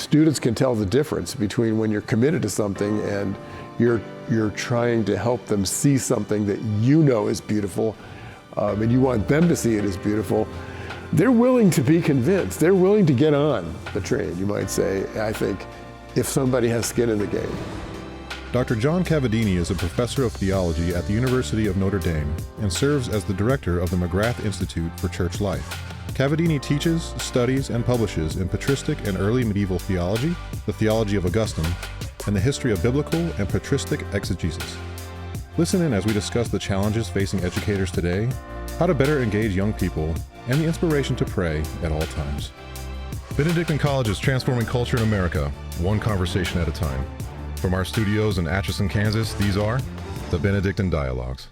students can tell the difference between when you're committed to something and you're trying to help them see something that you know is beautiful, and you want them to see it as beautiful. They're willing to be convinced. They're willing to get on the train, you might say, I think, if somebody has skin in the game. Dr. John Cavadini is a professor of theology at the University of Notre Dame and serves as the director of the McGrath Institute for Church Life. Cavadini teaches, studies, and publishes in patristic and early medieval theology, the theology of Augustine, and the history of biblical and patristic exegesis. Listen in as we discuss the challenges facing educators today, how to better engage young people, and the inspiration to pray at all times. Benedictine College is transforming culture in America, one conversation at a time. From our studios in Atchison, Kansas, these are the Benedictine Dialogues.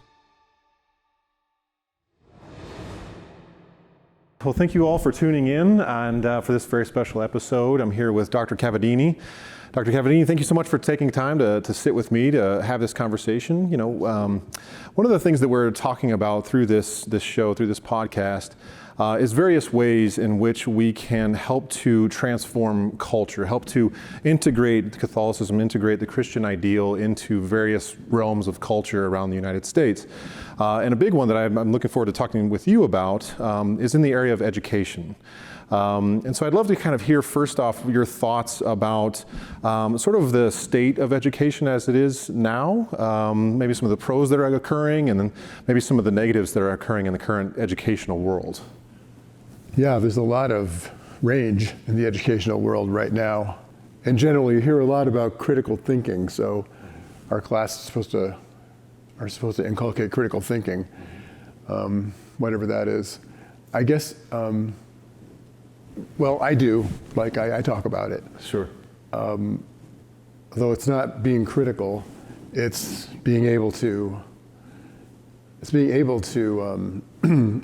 Well, thank you all for tuning in and for this very special episode. I'm here with Dr. Cavadini. Dr. Cavadini, thank you so much for taking time to sit with me to have this conversation. You know, one of the things that we're talking about through this show, through this podcast, is various ways in which we can help to transform culture, help to integrate Catholicism, integrate the Christian ideal into various realms of culture around the United States. And a big one that I'm looking forward to talking with you about is in the area of education. And so I'd love to kind of hear first off your thoughts about sort of the state of education as it is now, maybe some of the pros that are occurring, and then maybe some of the negatives that are occurring in the current educational world. Yeah, there's a lot of range in the educational world right now. And generally you hear a lot about critical thinking, so our class are supposed to inculcate critical thinking, whatever that is. I guess, well, I do, like I talk about it. Sure. Though it's not being critical, it's being able to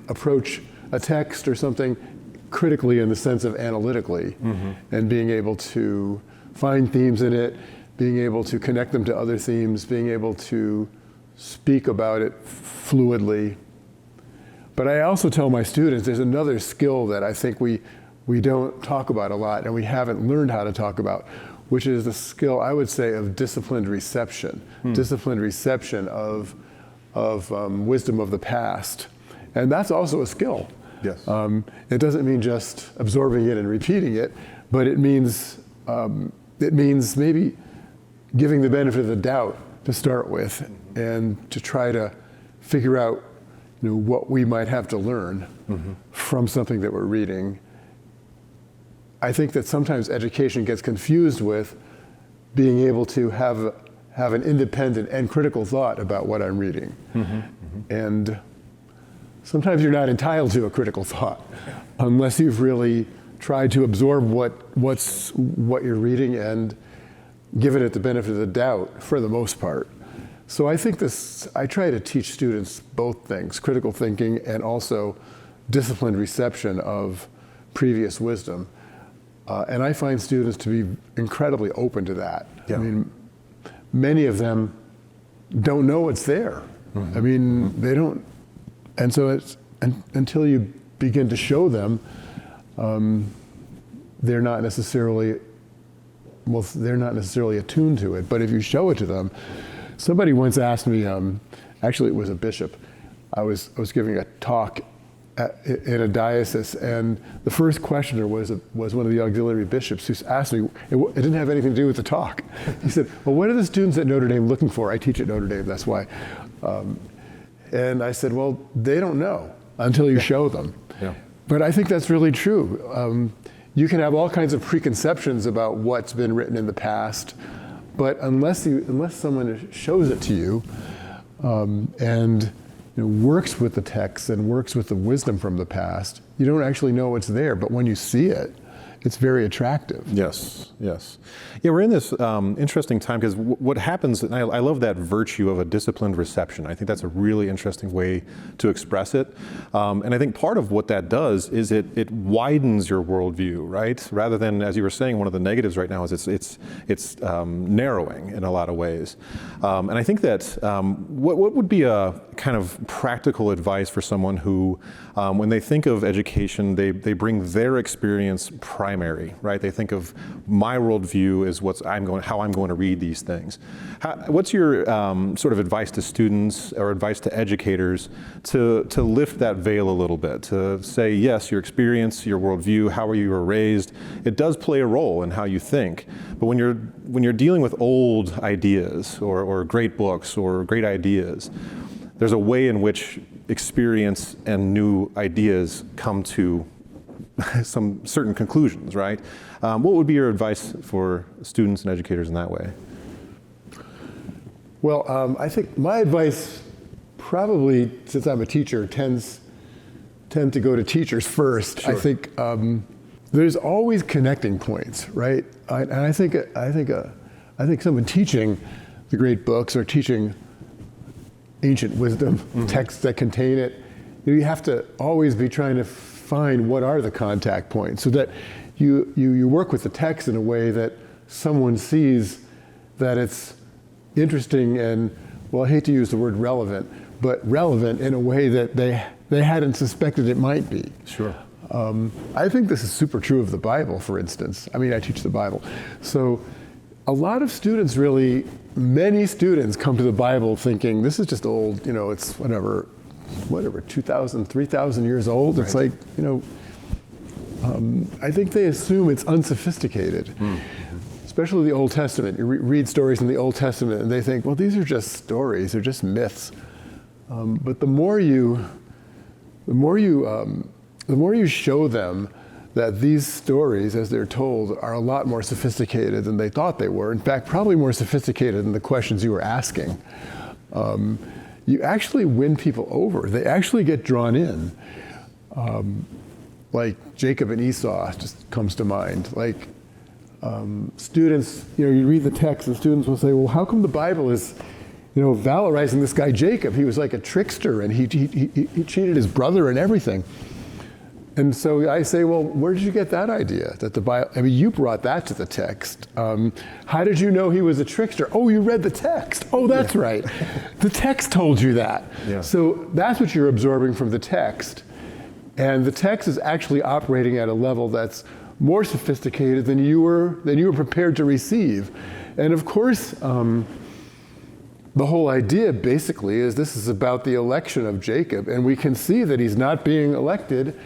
approach a text or something critically in the sense of analytically, and being able to find themes in it, being able to connect them to other themes, being able to speak about it fluidly. But I also tell my students there's another skill that I think we don't talk about a lot and we haven't learned how to talk about, which is the skill, I would say, of disciplined reception. Disciplined reception of wisdom of the past. And that's also a skill. Yes. It doesn't mean just absorbing it and repeating it, but it means maybe giving the benefit of the doubt to start with, and to try to figure out, you know, what we might have to learn from something that we're reading. I think that sometimes education gets confused with being able to have an independent and critical thought about what I'm reading. And sometimes you're not entitled to a critical thought unless you've really tried to absorb what you're reading and given it the benefit of the doubt for the most part. So I think I try to teach students both things, critical thinking and also disciplined reception of previous wisdom. And I find students to be incredibly open to that. Yeah. I mean, many of them don't know it's there. I mean, they don't. And so until you begin to show them, they're not necessarily attuned to it. But if you show it to them, somebody once asked me, actually it was a bishop, I was giving a talk in a diocese, and the first questioner was one of the auxiliary bishops who asked me, it didn't have anything to do with the talk. He said, well, what are the students at Notre Dame looking for? I teach at Notre Dame, that's why. And I said, well, they don't know until you show them. Yeah. But I think that's really true. You can have all kinds of preconceptions about what's been written in the past, but unless someone shows it to you and works with the text and works with the wisdom from the past, you don't actually know it's there. But when you see it, it's very attractive. Yes, yes. Yeah, we're in this interesting time because what happens, and I love that virtue of a disciplined reception. I think that's a really interesting way to express it. And I think part of what that does is it widens your worldview, right? Rather than, as you were saying, one of the negatives right now is it's narrowing in a lot of ways. And I think that what would be a kind of practical advice for someone who, when they think of education, they bring their experience primarily primary, right? They think of my worldview as how I'm going to read these things. What's your sort of advice to students or advice to educators to lift that veil a little bit, to say, yes, your experience, your worldview, how you were raised, it does play a role in how you think. But when you're dealing with old ideas or great books or great ideas, there's a way in which experience and new ideas come to some certain conclusions, right? What would be your advice for students and educators in that way? Well, I think my advice probably, since I'm a teacher, tend to go to teachers first. Sure. I think there's always connecting points, right? And I think someone teaching the great books or teaching ancient wisdom, texts that contain it, you have to always be trying to find what are the contact points, so that you work with the text in a way that someone sees that it's interesting and, well, I hate to use the word relevant, but relevant in a way that they hadn't suspected it might be. Sure. I think this is super true of the Bible, for instance. I mean, I teach the Bible. So a lot of students many students come to the Bible thinking, this is just old, it's whatever, 2,000, 3,000 years old. Right. It's like, I think they assume it's unsophisticated. Especially the Old Testament. You read stories in the Old Testament and they think, well, these are just stories, they're just myths. But the more you show them that these stories, as they're told, are a lot more sophisticated than they thought they were. In fact, probably more sophisticated than the questions you were asking. You actually win people over. They actually get drawn in. Like Jacob and Esau just comes to mind. Like students, you read the text and students will say, well, how come the Bible is valorizing this guy Jacob? He was like a trickster and he cheated his brother and everything. And so I say, well, where did you get that idea? That the Bible, you brought that to the text. How did you know he was a trickster? Oh, you read the text. Oh, that's right. The text told you that. Yeah. So that's what you're absorbing from the text. And the text is actually operating at a level that's more sophisticated than you were prepared to receive. And of course, the whole idea basically is this is about the election of Jacob, and we can see that he's not being elected.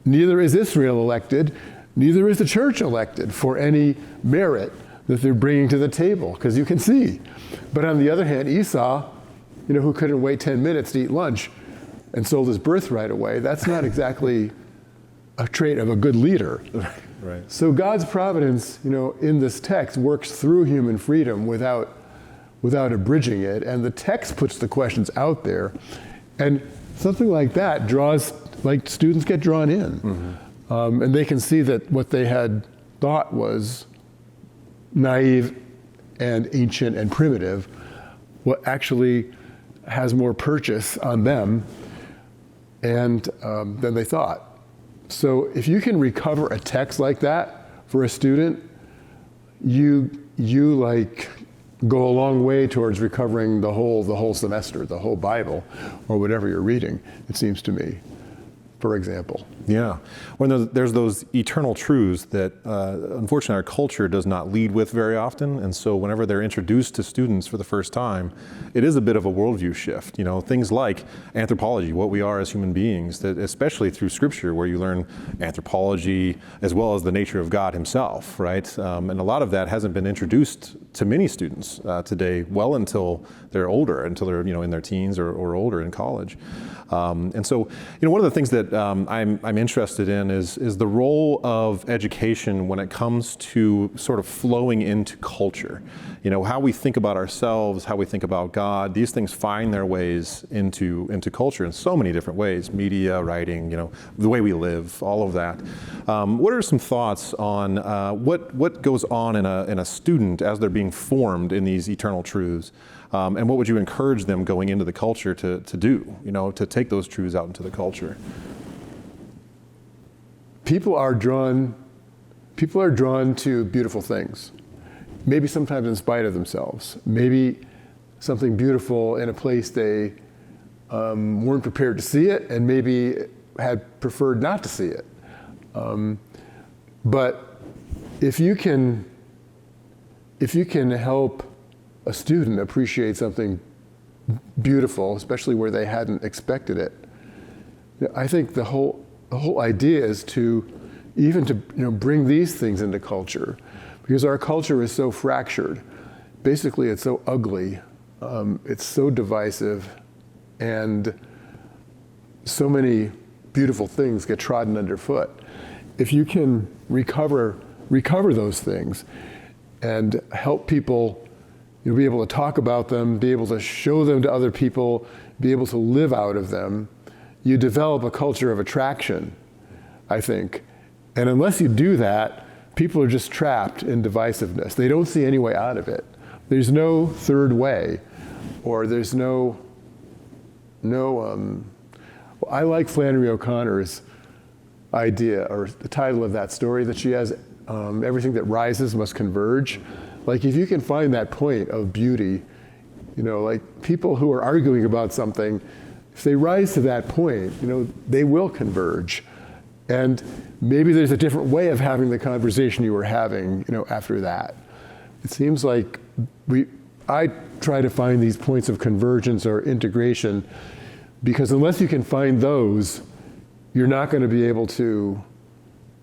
Neither is Israel elected, neither is the church elected for any merit that they're bringing to the table, because you can see. But on the other hand, Esau, who couldn't wait 10 minutes to eat lunch and sold his birthright away, that's not exactly a trait of a good leader. Right. So God's providence, in this text works through human freedom without abridging it, and the text puts the questions out there, and something like that students get drawn in, and they can see that what they had thought was naive and ancient and primitive, what actually has more purchase on them than they thought. So if you can recover a text like that for a student, you go a long way towards recovering the whole semester, the whole Bible, or whatever you're reading, it seems to me, for example. Yeah. When there's those eternal truths that unfortunately our culture does not lead with very often, and so whenever they're introduced to students for the first time, it is a bit of a worldview shift. Things like anthropology, what we are as human beings, that especially through Scripture, where you learn anthropology as well as the nature of God Himself, right? And a lot of that hasn't been introduced to many students today, well until they're older, until they're in their teens or older in college. And so, one of the things that I'm interested in is the role of education when it comes to sort of flowing into culture. How we think about ourselves, how we think about God, these things find their ways into culture in so many different ways, media, writing, the way we live, all of that. What are some thoughts on what goes on in a student as they're being formed in these eternal truths? And what would you encourage them going into the culture to do, to take those truths out into the culture? People are drawn to beautiful things, maybe sometimes in spite of themselves. Maybe something beautiful in a place they weren't prepared to see it, and maybe had preferred not to see it. But if you can help a student appreciate something beautiful, especially where they hadn't expected it, I think the whole idea is to bring these things into culture, because our culture is so fractured. Basically, it's so ugly, it's so divisive, and so many beautiful things get trodden underfoot. If you can recover those things and help people be able to talk about them, be able to show them to other people, be able to live out of them, you develop a culture of attraction, I think. And unless you do that, people are just trapped in divisiveness. They don't see any way out of it. There's no third way, or there's I like Flannery O'Connor's idea, or the title of that story that she has, everything that rises must converge. Like, if you can find that point of beauty, like people who are arguing about something, if they rise to that point, they will converge. And maybe there's a different way of having the conversation you were having, after that. It seems like I try to find these points of convergence or integration, because unless you can find those, you're not going to be able to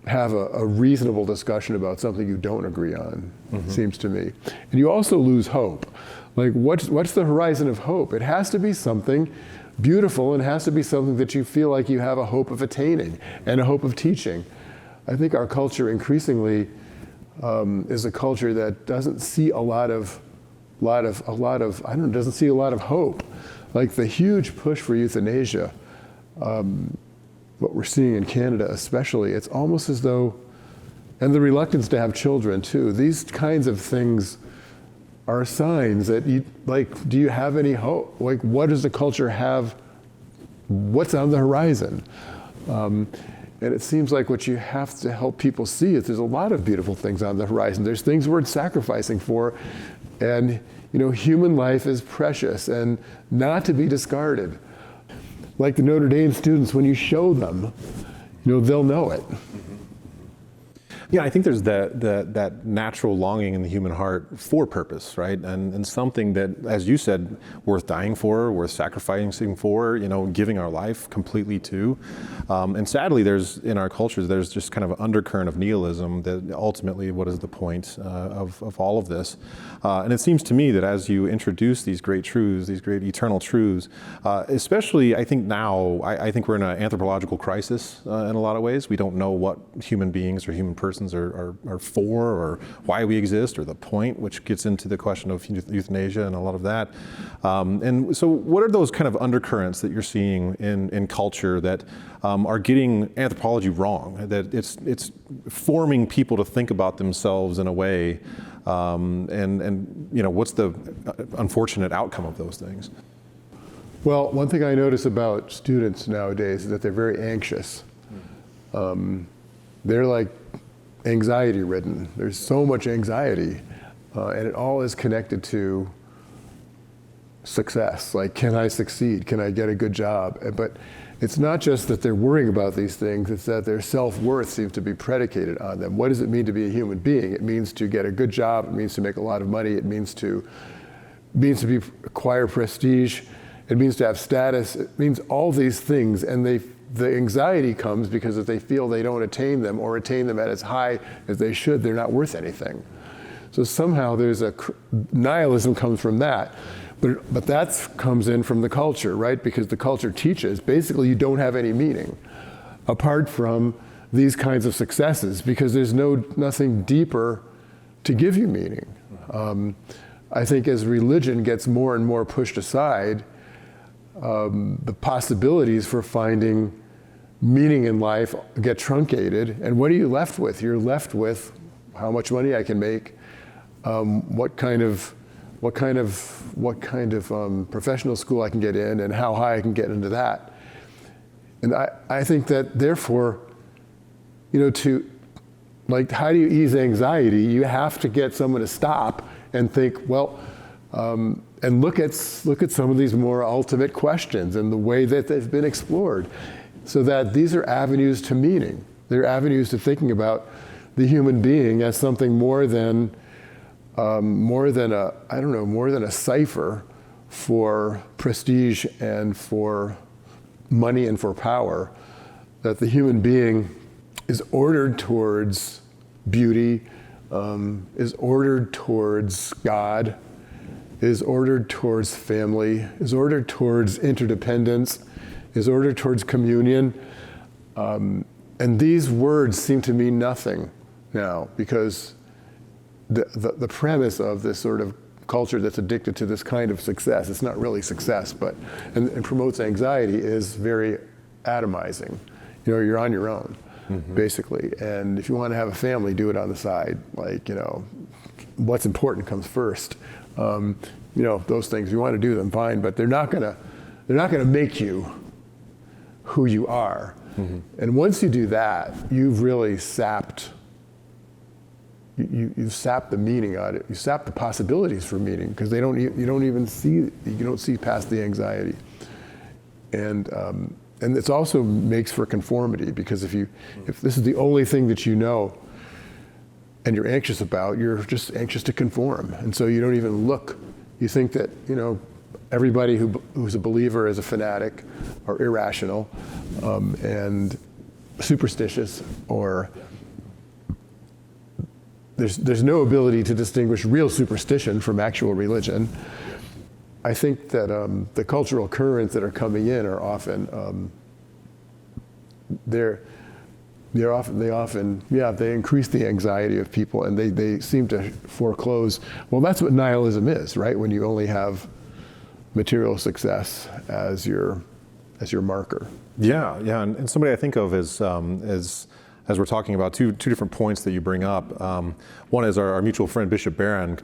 have a reasonable discussion about something you don't agree on, seems to me. And you also lose hope. Like, what's the horizon of hope? It has to be something beautiful, and it has to be something that you feel like you have a hope of attaining and a hope of teaching. I think our culture increasingly is a culture that doesn't see doesn't see a lot of hope. Like the huge push for euthanasia, what we're seeing in Canada especially, it's almost as though, and the reluctance to have children too, these kinds of things are signs that do you have any hope? Like, what does the culture have? What's on the horizon? And it seems like what you have to help people see is there's a lot of beautiful things on the horizon. There's things worth sacrificing for, and human life is precious and not to be discarded. Like the Notre Dame students, when you show them, they'll know it. Yeah, I think there's that natural longing in the human heart for purpose, right? And something that, as you said, worth dying for, worth sacrificing for, giving our life completely to. And sadly, in our cultures, there's just kind of an undercurrent of nihilism that ultimately, what is the point of all of this? And it seems to me that as you introduce these great truths, these great eternal truths, especially I think now, I think we're in an anthropological crisis in a lot of ways. We don't know what human beings or human persons are for, or why we exist, or the point, which gets into the question of euthanasia and a lot of that. And so what are those kind of undercurrents that you're seeing in culture that are getting anthropology wrong, that it's forming people to think about themselves in a way, and what's the unfortunate outcome of those things? Well, one thing I notice about students nowadays is that they're very anxious. They're like anxiety ridden. There's so much anxiety, and it all is connected to success. Like, can I succeed? Can I get a good job? But it's not just that they're worrying about these things, it's that their self-worth seems to be predicated on them. What does it mean to be a human being? It means to get a good job, it means to make a lot of money, it means to acquire prestige, it means to have status, it means all these things, and the anxiety comes because if they feel they don't attain them, or attain them at as high as they should, they're not worth anything. So somehow there's nihilism comes from that. But that comes in from the culture, right? Because the culture teaches, basically you don't have any meaning apart from these kinds of successes, because there's nothing deeper to give you meaning. I think as religion gets more and more pushed aside, the possibilities for finding meaning in life get truncated, and what are you left with? You're left with how much money I can make, what kind of professional school I can get in, and how high I can get into that. And I think that therefore, how do you ease anxiety? You have to get someone to stop and think, and look at some of these more ultimate questions and the way that they've been explored, so that these are avenues to meaning. They're avenues to thinking about the human being as something more than a cipher for prestige and for money and for power. That the human being is ordered towards beauty, is ordered towards God, is ordered towards family, is ordered towards interdependence, is ordered towards communion. And these words seem to mean nothing now, because the premise of this sort of culture that's addicted to this kind of success, it's not really success, but and promotes anxiety, is very atomizing. You're on your own, basically. And if you want to have a family, do it on the side. Like, what's important comes first. Those things, you want to do them, fine, but they're not gonna make you who you are. And once you do that, you've really sapped. You've sapped the meaning out of it. You sap the possibilities for meaning, because you don't see past the anxiety. And it also makes for conformity, because if this is the only thing that you know and you're anxious about, you're just anxious to conform. And so you don't even look. You think that, everybody who's a believer is a fanatic or irrational and superstitious, or there's no ability to distinguish real superstition from actual religion. I think that the cultural currents that are coming in are often they increase the anxiety of people, and they seem to foreclose. Well, that's what nihilism is, right? When you only have material success as your marker. Yeah, and somebody I think of as we're talking about two different points that you bring up. One is our mutual friend Bishop Barron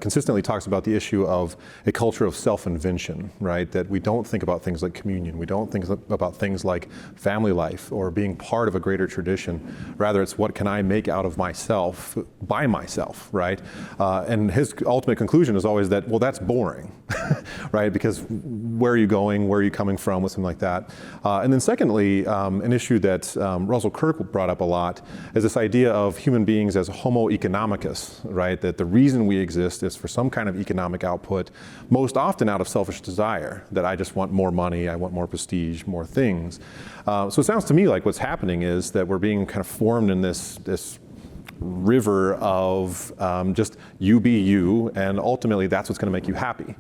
consistently talks about the issue of a culture of self-invention, right? That we don't think about things like communion, we don't think about things like family life or being part of a greater tradition. Rather, it's what can I make out of myself by myself, right? And his ultimate conclusion is always that, well, that's boring, right? Because where are you going, where are you coming from, with something like that. And then secondly, an issue that Russell Kirk brought up a lot is this idea of human beings as homo economicus, right? That the reason we exist is for some kind of economic output, most often out of selfish desire, that I just want more money, I want more prestige, more things. So it sounds to me like what's happening is that we're being kind of formed in this river of just you be you, and ultimately that's what's going to make you happy.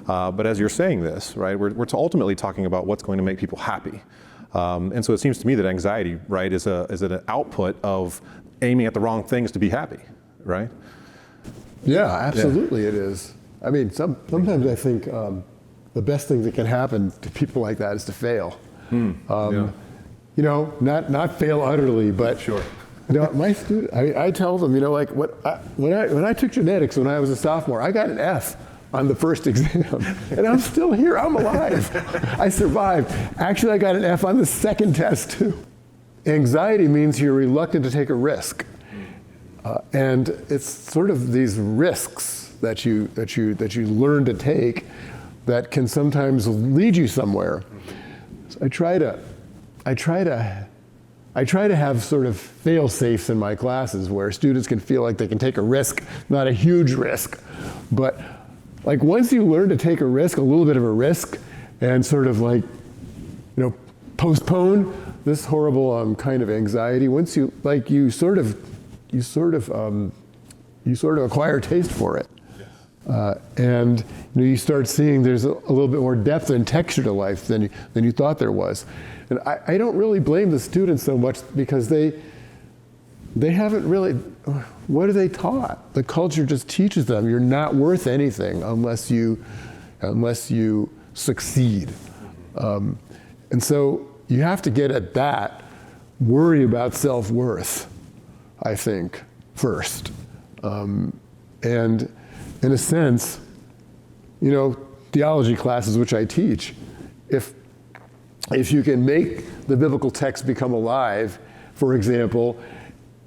But as you're saying this, right, we're ultimately talking about what's going to make people happy. And so it seems to me that anxiety, right, is an output of aiming at the wrong things to be happy, right? Yeah, absolutely. It is. I mean, sometimes I think the best thing that can happen to people like that is to fail. Not fail utterly, but sure. My student, I tell them, when I took genetics when I was a sophomore, I got an F on the first exam, and I'm still here, I'm alive. I survived. Actually, I got an F on the second test too. Anxiety means you're reluctant to take a risk. And it's sort of these risks that you learn to take that can sometimes lead you somewhere. So I try to have sort of fail-safes in my classes where students can feel like they can take a risk, not a huge risk, but like once you learn to take a risk, a little bit of a risk, and sort of like, postpone this horrible kind of anxiety. Once you sort of acquire taste for it, and you start seeing there's a little bit more depth and texture to life than you thought there was. And I don't really blame the students so much, because they haven't really. What are they taught? The culture just teaches them you're not worth anything unless you succeed. And so you have to get at that, worry about self-worth, I think, first. And in a sense, theology classes which I teach, if you can make the biblical text become alive, for example,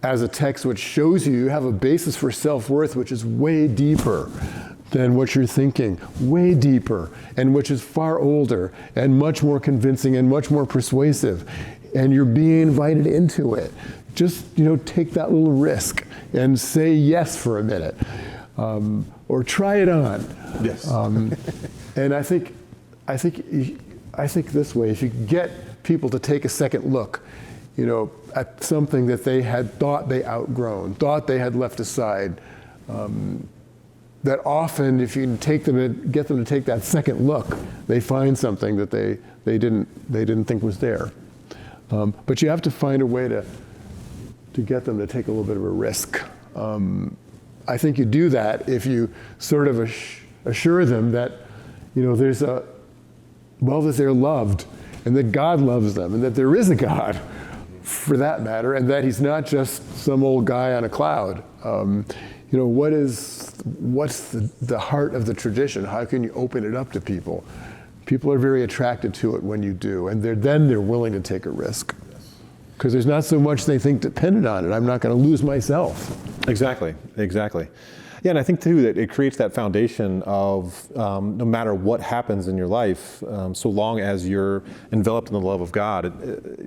as a text which shows you have a basis for self-worth which is way deeper than what you're thinking, way deeper, and which is far older and much more convincing and much more persuasive. and you're being invited into it. Just, take that little risk and say yes for a minute, or try it on. Yes. And I think this way, if you get people to take a second look, at something that they had thought they outgrown, thought they had left aside, that often, if you can get them to take that second look, they find something that they didn't think was there. But you have to find a way to get them to take a little bit of a risk. I think you do that if you sort of assure them that, that they're loved, and that God loves them, and that there is a God, for that matter, and that he's not just some old guy on a cloud. What's the heart of the tradition? How can you open it up to people? People are very attracted to it when you do, and they're willing to take a risk. Because there's not so much they think dependent on it. I'm not going to lose myself. Exactly. Yeah, and I think too that it creates that foundation of no matter what happens in your life, so long as you're enveloped in the love of God,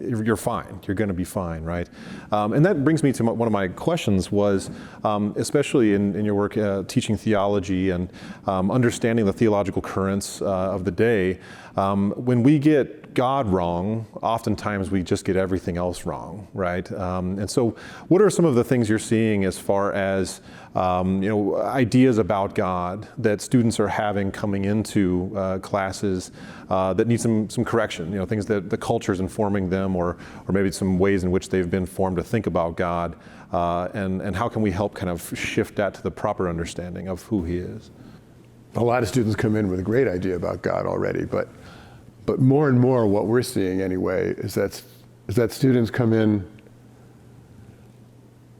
you're fine. You're going to be fine, right? And that brings me to one of my questions was, especially in your work teaching theology and understanding the theological currents of the day, when we get God wrong, oftentimes we just get everything else wrong, right? And so what are some of the things you're seeing as far as ideas about God that students are having coming into classes that need some correction, things that the culture is informing them, or maybe some ways in which they've been formed to think about God, and how can we help kind of shift that to the proper understanding of who he is? A lot of students come in with a great idea about God already, but more and more what we're seeing anyway is that students come in,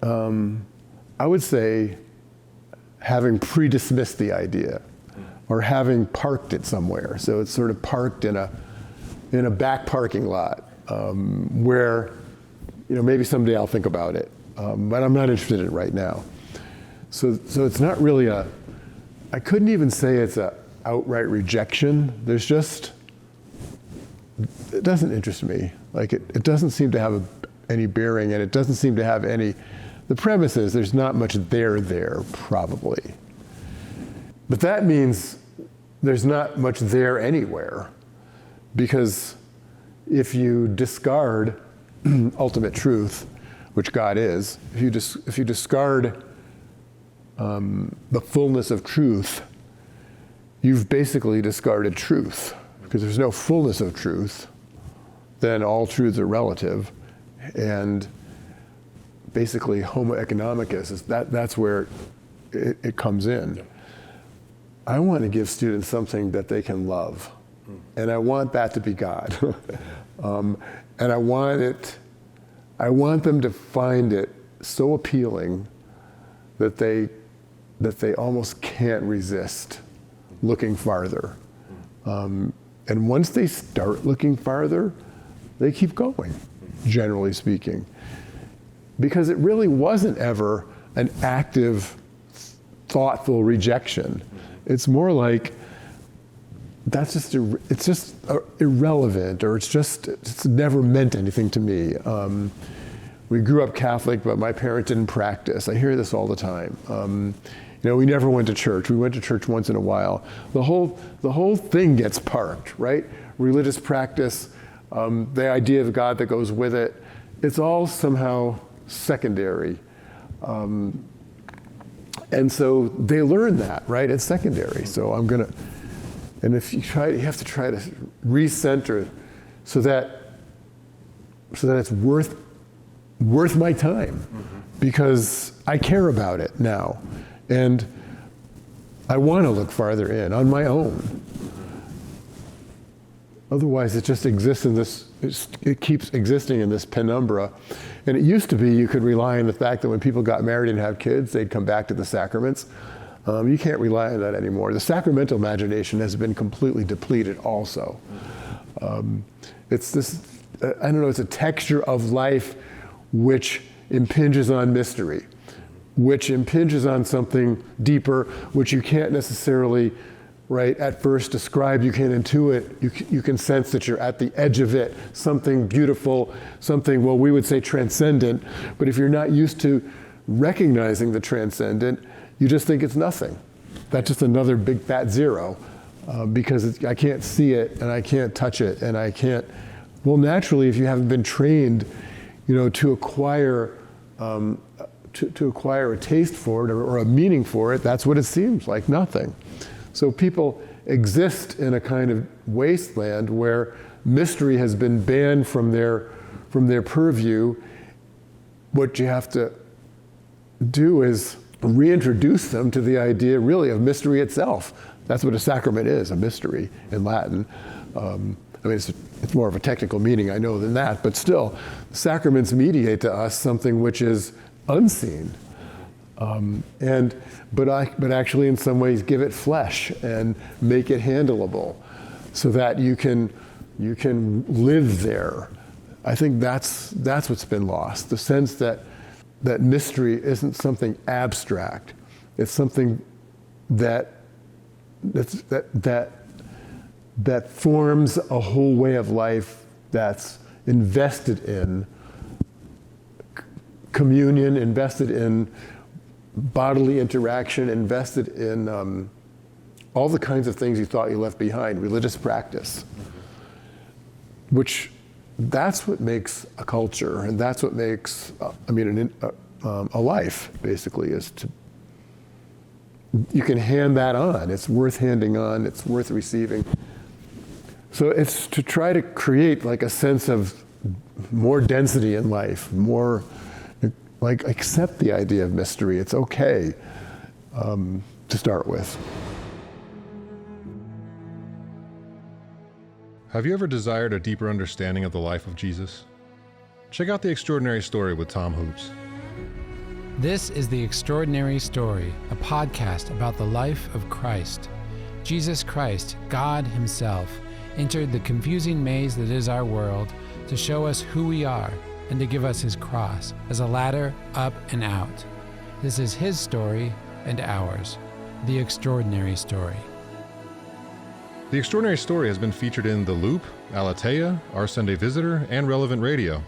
I would say, having pre-dismissed the idea, or having parked it somewhere. So it's sort of parked in a back parking lot, where maybe someday I'll think about it, but I'm not interested in it right now. So it's not really I couldn't even say it's a outright rejection. There's just, it doesn't interest me. Like it doesn't seem to have any bearing, and it doesn't seem to have any. The premise is there's not much there probably, but that means there's not much there anywhere, because if you discard ultimate truth, which God is, if you discard the fullness of truth, you've basically discarded truth. Because there's no fullness of truth, then all truths are relative, and basically homo economicus that's where it comes in. Yeah. I want to give students something that they can love, and I want that to be God, and I want them to find it so appealing that they almost can't resist looking farther. And once they start looking farther, they keep going, generally speaking. Because it really wasn't ever an active, thoughtful rejection. It's more like, it's just irrelevant, or it's never meant anything to me. We grew up Catholic, but my parents didn't practice. I hear this all the time. We never went to church. We went to church once in a while. The whole thing gets parked, right? Religious practice, the idea of God that goes with it, it's all somehow secondary. And so they learn that, right? It's secondary. So and if you have to try to recenter so that it's worth my time, because I care about it now. And I want to look farther in on my own. Otherwise, it just exists in it keeps existing in this penumbra. And it used to be you could rely on the fact that when people got married and have kids, they'd come back to the sacraments. You can't rely on that anymore. The sacramental imagination has been completely depleted also. It's this, it's a texture of life which impinges on mystery, which impinges on something deeper, which you can't necessarily right, at first describe, you can intuit, you can sense that you're at the edge of it, something beautiful, something, well, we would say transcendent, but if you're not used to recognizing the transcendent, you just think it's nothing. That's just another big fat zero, because I can't see it, and I can't touch it, and I can't, well, naturally, if you haven't been trained, to acquire to acquire a taste for it or a meaning for it, that's what it seems like, nothing. So people exist in a kind of wasteland where mystery has been banned from their purview. What you have to do is reintroduce them to the idea really of mystery itself. That's what a sacrament is, a mystery in Latin. It's more of a technical meaning, I know, than that, but still, sacraments mediate to us something which is unseen. But actually in some ways give it flesh and make it handleable so that you can live there. I think that's what's been lost, the sense that mystery isn't something abstract. It's something that forms a whole way of life that's invested in communion, invested in bodily interaction, invested in all the kinds of things you thought you left behind, religious practice, which that's what makes a culture, and that's what makes, a life, basically, is to, you can hand that on. It's worth handing on, it's worth receiving. So it's to try to create like a sense of more density in life, more, like accept the idea of mystery. It's okay to start with. Have you ever desired a deeper understanding of the life of Jesus? Check out The Extraordinary Story with Tom Hoops. This is The Extraordinary Story, a podcast about the life of Christ. Jesus Christ, God Himself, entered the confusing maze that is our world to show us who we are and to give us His cross as a ladder up and out. This is His story and ours, The Extraordinary Story. The Extraordinary Story has been featured in The Loop, Alatea, Our Sunday Visitor, and Relevant Radio.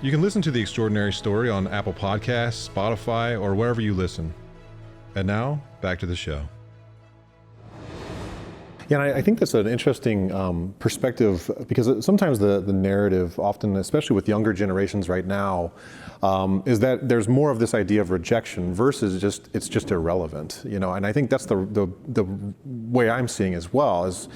You can listen to The Extraordinary Story on Apple Podcasts, Spotify, or wherever you listen. And now, back to the show. Yeah, and I think that's an interesting perspective, because sometimes the narrative, often, especially with younger generations right now, is that there's more of this idea of rejection versus it's just irrelevant, And I think that's the way I'm seeing as well. Is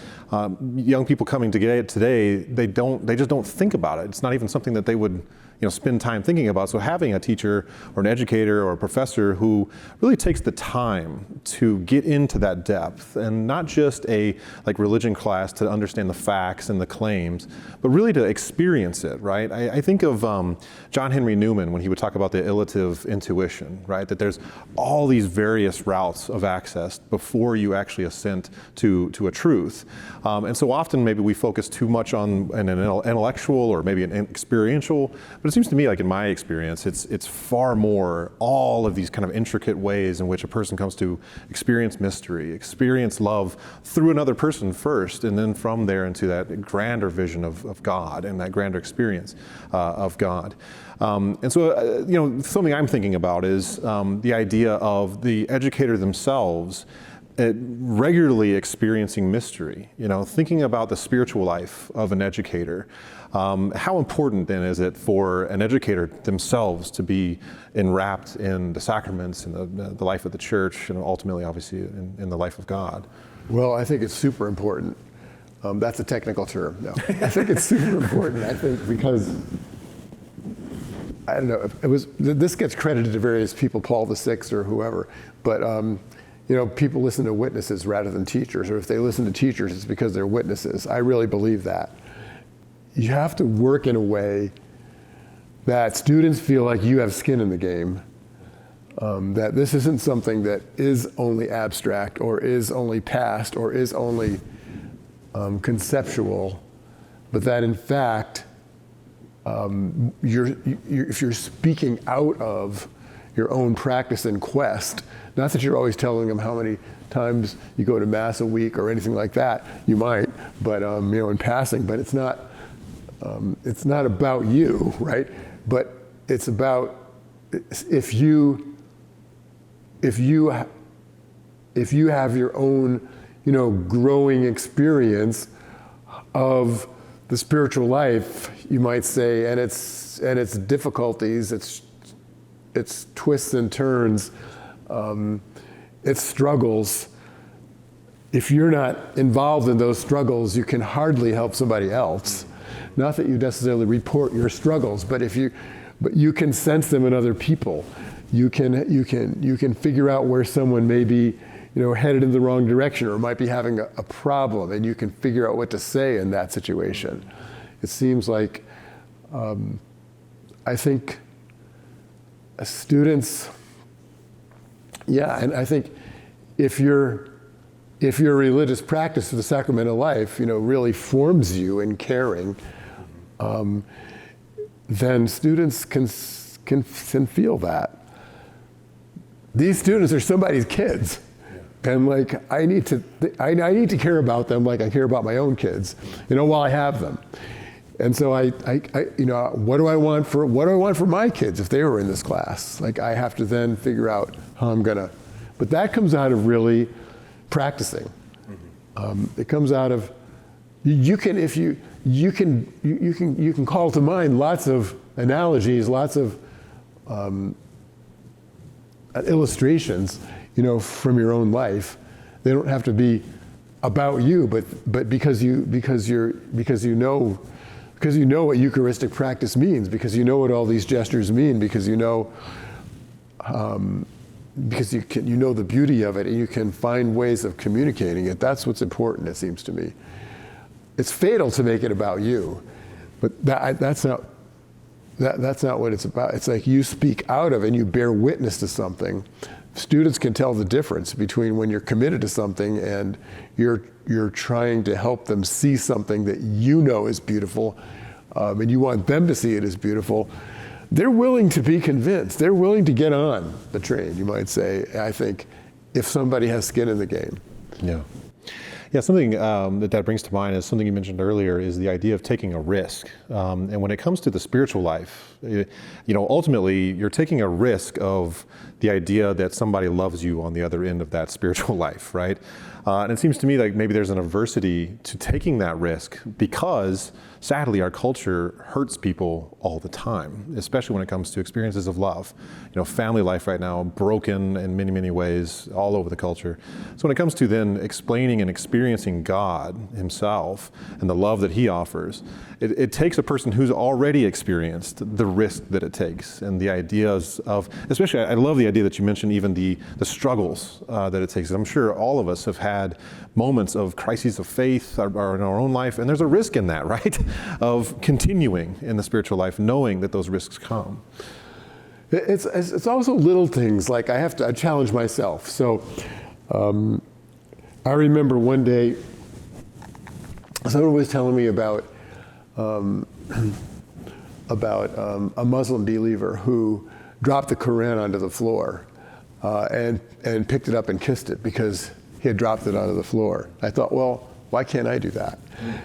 young people coming today, they just don't think about it. It's not even something that they would spend time thinking about. So having a teacher or an educator or a professor who really takes the time to get into that depth, and not just a religion class to understand the facts and the claims, but really to experience it, right? I think of John Henry Newman when he would talk about the illative intuition, right? That there's all these various routes of access before you actually assent to a truth. And so often maybe we focus too much on an intellectual or maybe an experiential, but it seems to me, like in my experience, it's far more all of these kind of intricate ways in which a person comes to experience mystery, experience love through another person first, and then from there into that grander vision of God and that grander experience of God. And so, something I'm thinking about is the idea of the educator themselves regularly experiencing mystery, thinking about the spiritual life of an educator. How important then is it for an educator themselves to be enwrapped in the sacraments and the life of the church, and ultimately, obviously, in the life of God? Well, I think it's super important. That's a technical term. No, I think it's super important. I think because, I don't know, this gets credited to various people, Paul VI or whoever, but people listen to witnesses rather than teachers, or if they listen to teachers, it's because they're witnesses. I really believe that. You have to work in a way that students feel like you have skin in the game, that this isn't something that is only abstract or is only past or is only conceptual, but that in fact, if you're speaking out of your own practice and quest. Not that you're always telling them how many times you go to Mass a week or anything like that. You might, but in passing. But it's not about you, right? But it's about if you have your own, growing experience of the spiritual life, you might say, and its difficulties, its twists and turns, its struggles. If you're not involved in those struggles, you can hardly help somebody else. Not that you necessarily report your struggles, but you can sense them in other people. You can figure out where someone may be, headed in the wrong direction or might be having a problem, and you can figure out what to say in that situation. It seems like, I think students, and I think if your religious practice of the sacramental life, really forms you in caring, then students can feel that. These students are somebody's kids. And I need to care about them like I care about my own kids, while I have them. And so what do I want for my kids if they were in this class? I have to then figure out how I'm gonna. But that comes out of really practicing. It comes out of you can call to mind lots of analogies, lots of illustrations, from your own life. They don't have to be about you, but because you know what Eucharistic practice means, because you know what all these gestures mean, because you know the beauty of it, and you can find ways of communicating it. That's what's important, it seems to me. It's fatal to make it about you, but that's not what it's about. It's like you speak out of and you bear witness to something. Students can tell the difference between when you're committed to something and you're trying to help them see something that is beautiful, and you want them to see it as beautiful. They're willing to be convinced. They're willing to get on the train, you might say, I think, if somebody has skin in the game. Yeah, something that brings to mind is something you mentioned earlier, is the idea of taking a risk. And when it comes to the spiritual life, ultimately you're taking a risk of the idea that somebody loves you on the other end of that spiritual life, right? And it seems to me like maybe there's an adversity to taking that risk because, sadly, our culture hurts people all the time, especially when it comes to experiences of love. Family life right now, broken in many, many ways all over the culture. So when it comes to then explaining and experiencing God himself and the love that he offers, it takes a person who's already experienced the risk that it takes, and the ideas of, especially I love the idea that you mentioned, even the struggles that it takes. I'm sure all of us have had moments of crises of faith or in our own life, and there's a risk in that, right? Of continuing in the spiritual life, knowing that those risks come. It's also little things, like I challenge myself. So I remember one day someone was telling me about a Muslim believer who dropped the Quran onto the floor and picked it up and kissed it because he had dropped it onto the floor. I thought, well, why can't I do that?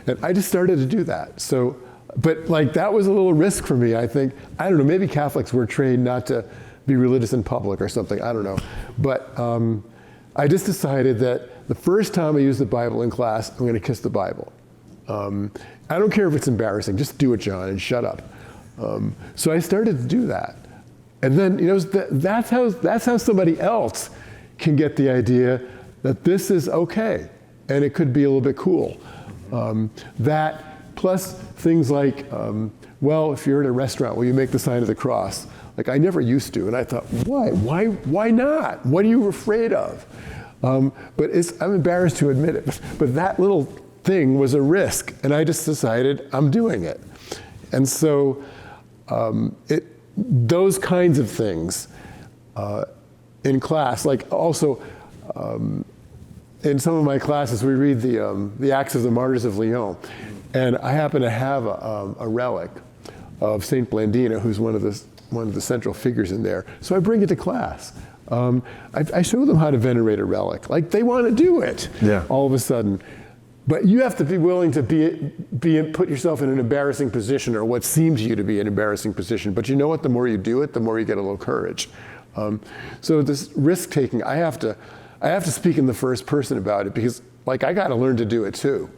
And I just started to do that. So, but that was a little risk for me, I think. I don't know, maybe Catholics were trained not to be religious in public or something, I don't know. But I just decided that the first time I use the Bible in class, I'm gonna kiss the Bible. I don't care if it's embarrassing, just do it, John, and shut up. So I started to do that. And then, that's how somebody else can get the idea that this is okay, and it could be a little bit cool. That plus things like, well, if you're in a restaurant, will you make the sign of the cross? I never used to, and I thought, why not? What are you afraid of? But I'm embarrassed to admit it, but that little thing was a risk, and I just decided I'm doing it. And so those kinds of things in class, also in some of my classes we read the Acts of the Martyrs of Lyon, and I happen to have a relic of Saint Blandina, who's one of the one of the central figures in there. So I bring it to class. I show them how to venerate a relic. Like, they want to do it all of a sudden. But you have to be willing to put yourself in an embarrassing position, or what seems to you to be an embarrassing position. But you know what? The more you do it, the more you get a little courage. So this risk taking, I have to speak in the first person about it, because like, I got to learn to do it too.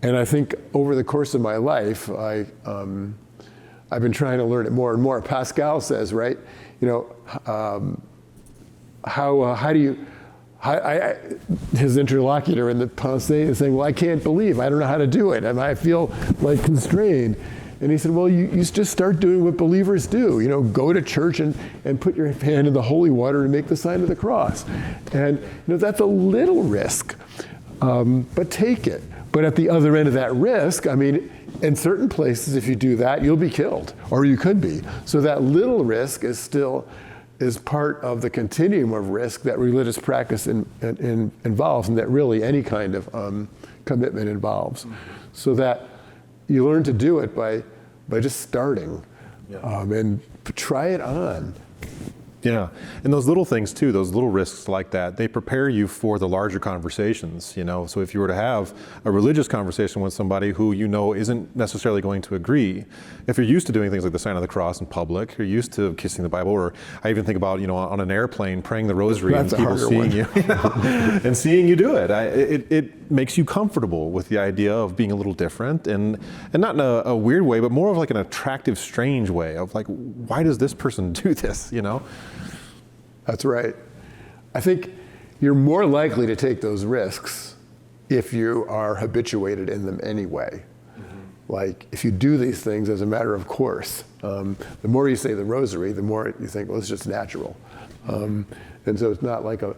And I think over the course of my life, I've been trying to learn it more and more. Pascal says, right? His interlocutor in the Pensée is saying, well, I can't believe, I don't know how to do it, and I feel like constrained. And he said, well, you just start doing what believers do. Go to church and put your hand in the holy water and make the sign of the cross. And that's a little risk, but take it. But at the other end of that risk, I mean, in certain places, if you do that, you'll be killed, or you could be. So that little risk is part of the continuum of risk that religious practice involves, and that really any kind of commitment involves. So that you learn to do it by just starting, and try it on. Yeah, and those little things too, those little risks like that, they prepare you for the larger conversations, So if you were to have a religious conversation with somebody who isn't necessarily going to agree, if you're used to doing things like the sign of the cross in public, you're used to kissing the Bible, or I even think about, on an airplane, praying the rosary and people seeing you, and seeing you do it. It makes you comfortable with the idea of being a little different, and not in a weird way, but more of like an attractive, strange way of like, why does this person do this, That's right. I think you're more likely to take those risks if you are habituated in them anyway. Mm-hmm. Like, if you do these things as a matter of course, the more you say the rosary, the more you think, well, it's just natural. And so it's not like a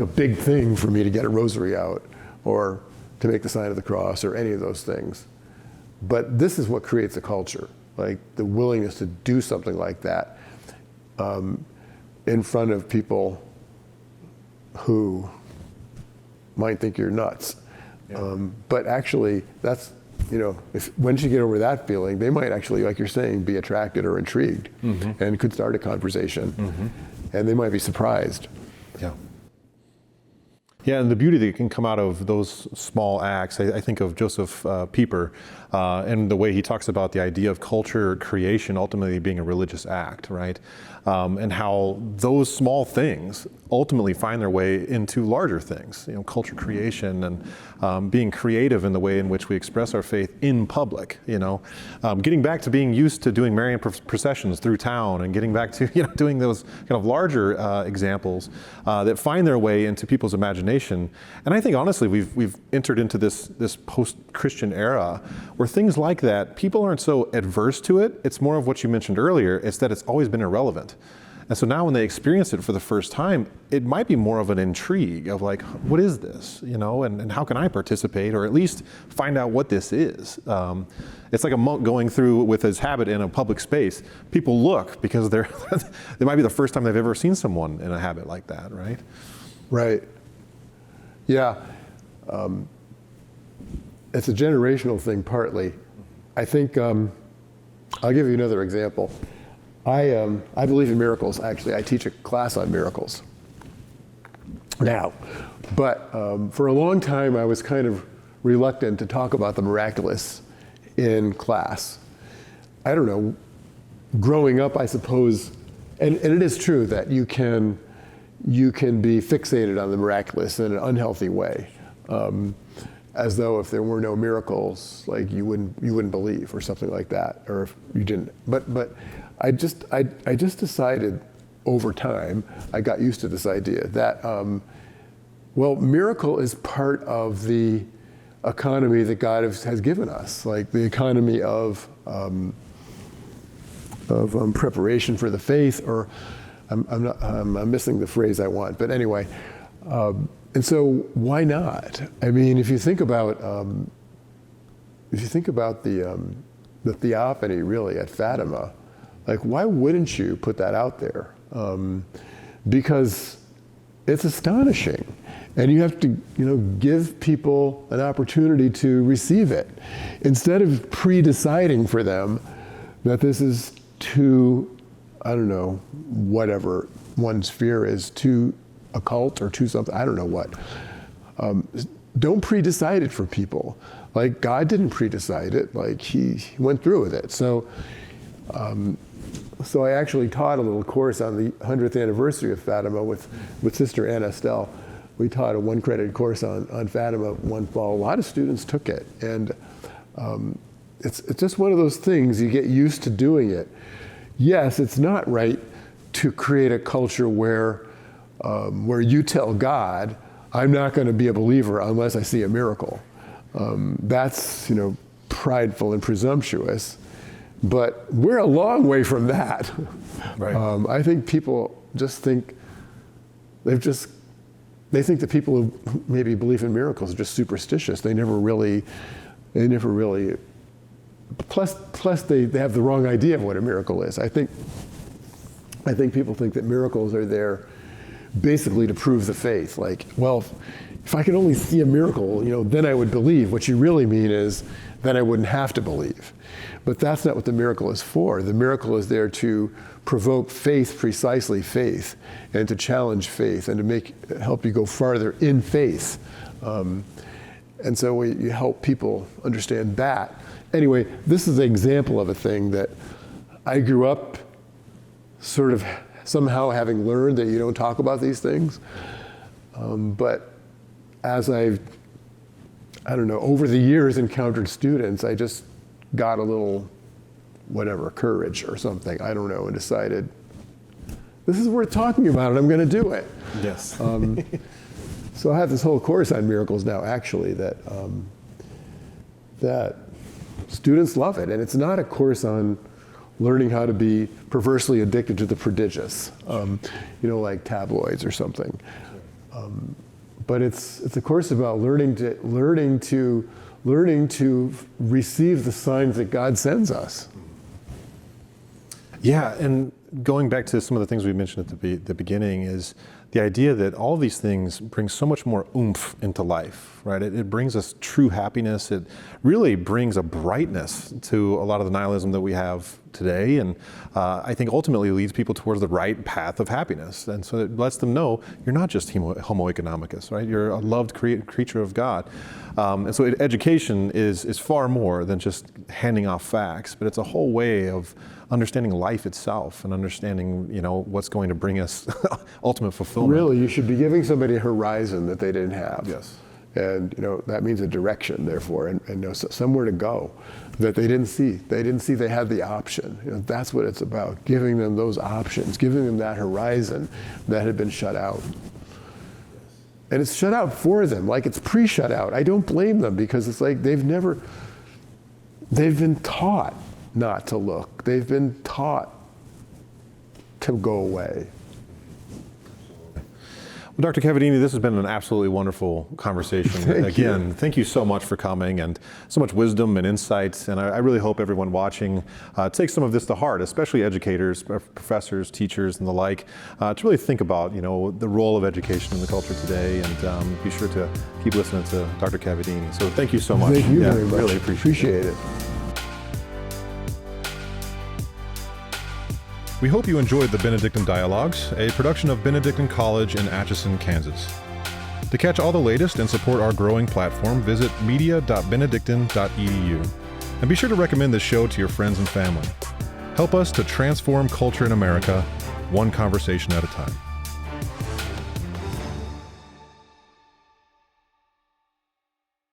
big thing for me to get a rosary out, or to make the sign of the cross, or any of those things. But this is what creates a culture, like the willingness to do something like that. In front of people who might think you're nuts. But actually, that's, once you get over that feeling, they might actually, like you're saying, be attracted or intrigued, and could start a conversation, and they might be surprised. Yeah, and the beauty that can come out of those small acts, I think of Joseph Pieper, and the way he talks about the idea of culture creation ultimately being a religious act, right? And how those small things ultimately find their way into larger things, culture creation, and being creative in the way in which we express our faith in public, getting back to being used to doing Marian processions through town, and getting back to, doing those kind of larger examples that find their way into people's imagination. And I think honestly, we've entered into this post-Christian era where things like that, people aren't so adverse to it. It's more of what you mentioned earlier, it's that it's always been irrelevant. And so now when they experience it for the first time, it might be more of an intrigue of like, what is this, and how can I participate, or at least find out what this is. It's like a monk going through with his habit in a public space. People look because they might be the first time they've ever seen someone in a habit like that, right? Right. Yeah. It's a generational thing partly. I think, I'll give you another example. I believe in miracles, actually. I teach a class on miracles now. But for a long time, I was kind of reluctant to talk about the miraculous in class. I don't know, growing up, I suppose, and it is true that you can be fixated on the miraculous in an unhealthy way, as though if there were no miracles, like you wouldn't believe, or something like that, or if you didn't. But I just decided over time, I got used to this idea that, miracle is part of the economy that God has given us, like the economy of preparation for the faith, or I'm missing the phrase I want, but anyway. And so why not? I mean, if you think about the theophany really at Fatima, like, why wouldn't you put that out there? Because it's astonishing, and you have to, give people an opportunity to receive it, instead of pre-deciding for them that this is too I don't know, whatever one's fear is, to a cult or to something, I don't know what. Don't pre-decide it for people. Like, God didn't pre-decide it, like he went through with it. So I actually taught a little course on the 100th anniversary of Fatima with Sister Anna Estelle. We taught a 1-credit course on Fatima one fall. A lot of students took it, and it's just one of those things, you get used to doing it. Yes, it's not right to create a culture where you tell God, I'm not going to be a believer unless I see a miracle. That's, prideful and presumptuous. But we're a long way from that. Right. I think people just think, they think that people who maybe believe in miracles are just superstitious. They never really, plus they have the wrong idea of what a miracle is. I think people think that miracles are there basically to prove the faith. Like, well, if I could only see a miracle, then I would believe. What you really mean is, then I wouldn't have to believe. But that's not what the miracle is for. The miracle is there to provoke faith, precisely faith, and to challenge faith, and to help you go farther in faith. And so you help people understand that. Anyway, this is an example of a thing that I grew up sort of somehow having learned that you don't talk about these things. But as I've, over the years encountered students, I just got a little, courage or something, I don't know, and decided, this is worth talking about and I'm going to do it. Yes. So I have this whole course on miracles now, actually, that students love it. And it's not a course on learning how to be perversely addicted to the prodigious, like tabloids or something. But it's a course about learning to receive the signs that God sends us. Yeah, and going back to some of the things we mentioned at the beginning is the idea that all these things bring so much more oomph into life, right? It brings us true happiness. It really brings a brightness to a lot of the nihilism that we have today, and I think ultimately leads people towards the right path of happiness. And so it lets them know you're not just homo economicus, right? You're a loved creature of God. And so education is far more than just handing off facts, but it's a whole way of understanding life itself and understanding, what's going to bring us ultimate fulfillment. Really, you should be giving somebody a horizon that they didn't have. Yes. And that means a direction, therefore, and somewhere to go that they didn't see. They didn't see they had the option. That's what it's about, giving them those options, giving them that horizon that had been shut out. And it's shut out for them, like it's pre-shut out. I don't blame them, because it's like they've been taught not to look. They've been taught to go away. Well, Dr. Cavadini, this has been an absolutely wonderful conversation. Thank you so much for coming, and so much wisdom and insights. And I really hope everyone watching takes some of this to heart, especially educators, professors, teachers, and the like, to really think about, the role of education in the culture today, and be sure to keep listening to Dr. Cavadini. So thank you so much. Thank you very much. Really appreciate it. We hope you enjoyed the Benedictine Dialogues, a production of Benedictine College in Atchison, Kansas. To catch all the latest and support our growing platform, visit media.benedictine.edu. And be sure to recommend this show to your friends and family. Help us to transform culture in America, one conversation at a time.